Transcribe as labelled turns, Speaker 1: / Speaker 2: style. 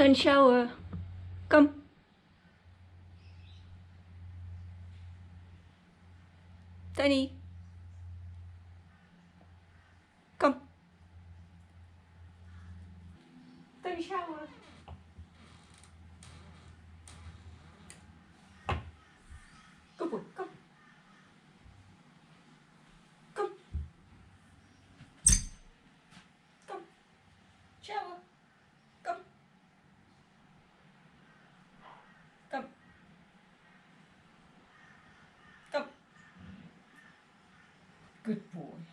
Speaker 1: Time to shower. Come. Tiny. Come. Time to shower. Good boy. Come. Come. Come. Shower. Come. Come. Come. Good boy.